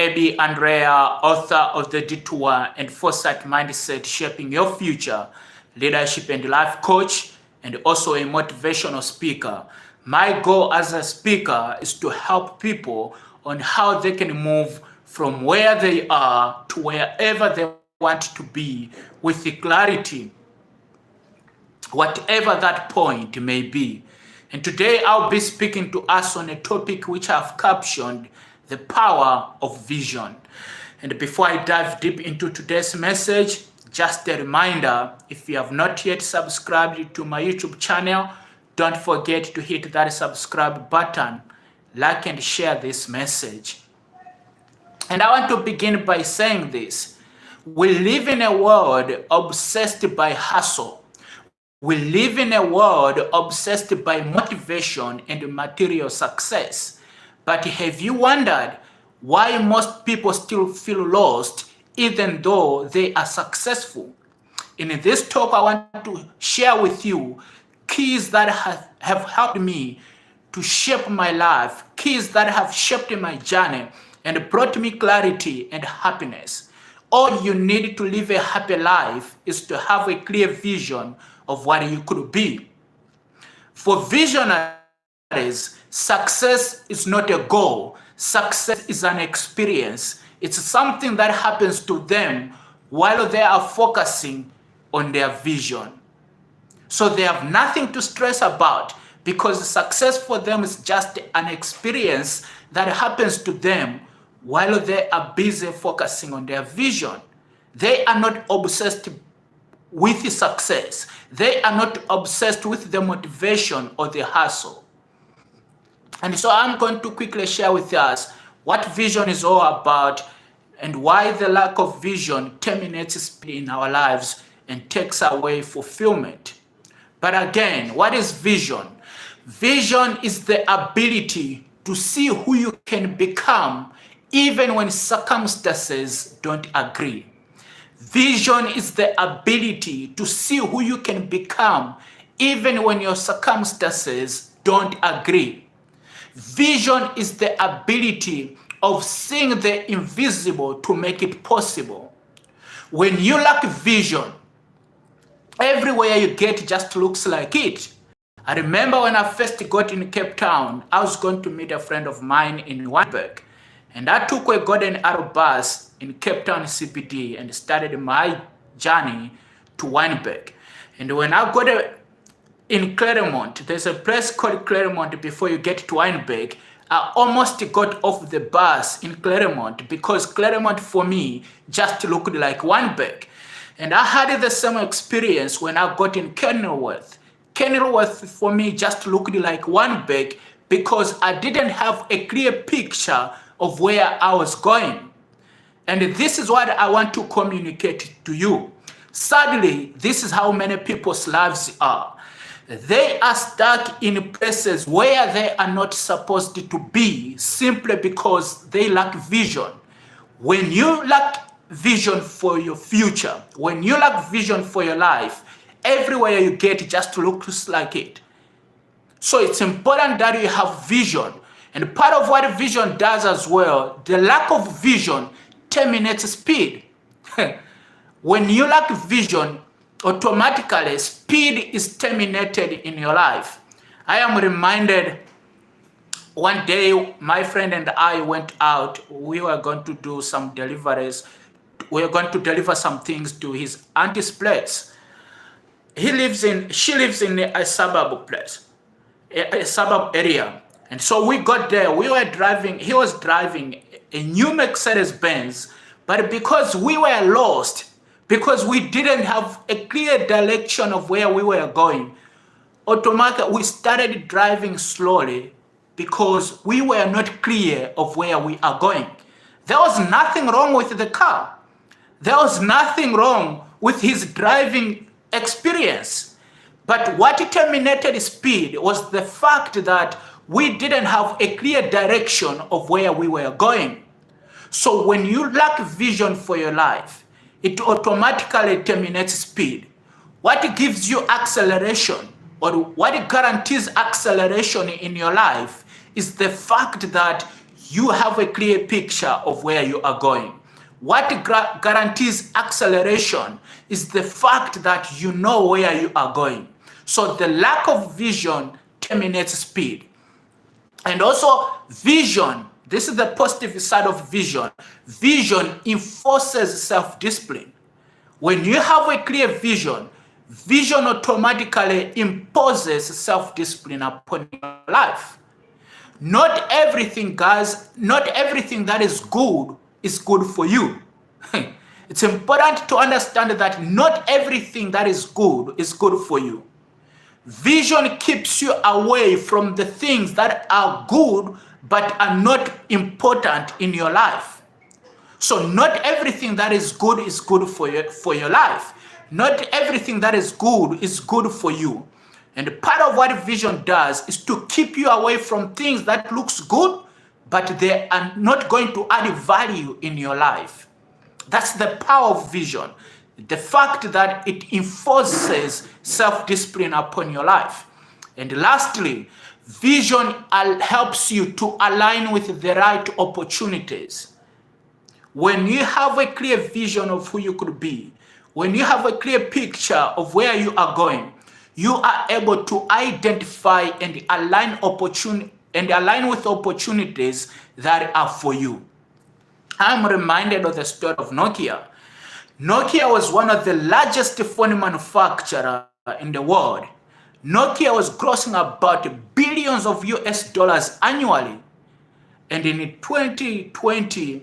Abe Andrea, author of The Detour and Foresight Mindset, Shaping Your Future, leadership and life coach, and also a motivational speaker. My goal as a speaker is to help people on how they can move from where they are to wherever they want to be with the clarity, whatever that point may be. And today I'll be speaking to us on a topic which I've captioned the power of vision. And before I dive deep into today's message, just a reminder, if you have not yet subscribed to my YouTube channel, don't forget to hit that subscribe button, like and share this message. And I want to begin by saying this. We live in a world obsessed by hustle. We live in a world obsessed by motivation and material success. But have you wondered why most people still feel lost even though they are successful? In this talk, I want to share with you keys that have helped me to shape my life, keys that have shaped my journey and brought me clarity and happiness. All you need to live a happy life is to have a clear vision of what you could be. For visionaries, success is not a goal. Success is an experience. It's something that happens to them while they are focusing on their vision. So they have nothing to stress about because success for them is just an experience that happens to them while they are busy focusing on their vision. They are not obsessed with the success. They are not obsessed with the motivation or the hustle. And so I'm going to quickly share with us what vision is all about and why the lack of vision terminates speed in our lives and takes away fulfillment. But again, what is vision? Vision is the ability to see who you can become even when circumstances don't agree. Vision is the ability to see who you can become even when your circumstances don't agree. Vision is the ability of seeing the invisible to make it possible. When you lack vision, everywhere you get just looks like it. I remember when I first got in Cape Town, I was going to meet a friend of mine in Wynberg. And I took a golden arrow bus in Cape Town CBD and started my journey to Wynberg. And when I got in Claremont, there's a place called Claremont before you get to Wynberg, I almost got off the bus in Claremont because Claremont for me just looked like Wynberg. And I had the same experience when I got in Kenilworth. Kenilworth for me just looked like Wynberg because I didn't have a clear picture of where I was going. And this is what I want to communicate to you. Sadly, this is how many people's lives are. They are stuck in places where they are not supposed to be simply because they lack vision. When you lack vision for your future, when you lack vision for your life, everywhere you get just looks like it. So it's important that you have vision. And part of what vision does as well, the lack of vision terminates speed. When you lack vision, automatically speed is terminated in your life. I am reminded one day my friend and I went out. We were going to do some deliveries. We were going to deliver some things to his auntie's place. She lives in a suburb place, a suburb area. And so we got there, we were driving, he was driving a new Mercedes-Benz, but because we were lost, because we didn't have a clear direction of where we were going, automatically we started driving slowly because we were not clear of where we are going. There was nothing wrong with the car. There was nothing wrong with his driving experience. But what terminated speed was the fact that we didn't have a clear direction of where we were going. So when you lack vision for your life, it automatically terminates speed. What gives you acceleration or what guarantees acceleration in your life is the fact that you have a clear picture of where you are going. What guarantees acceleration is the fact that you know where you are going. So the lack of vision terminates speed. And also vision, this is the positive side of vision. Vision enforces self-discipline. When you have a clear vision, vision automatically imposes self-discipline upon your life. Not everything, guys, not everything that is good for you. It's important to understand that not everything that is good for you. Vision keeps you away from the things that are good but are not important in your life. So not everything that is good for your life. Not everything that is good for you. And part of what vision does is to keep you away from things that looks good, but they are not going to add value in your life. That's the power of vision. The fact that it enforces self-discipline upon your life. And lastly, vision helps you to align with the right opportunities. When you have a clear vision of who you could be, when you have a clear picture of where you are going, you are able to identify and align with opportunities that are for you. I'm reminded of the story of Nokia. Nokia was one of the largest phone manufacturers in the world. Nokia was grossing about billions of US dollars annually. And in 2020,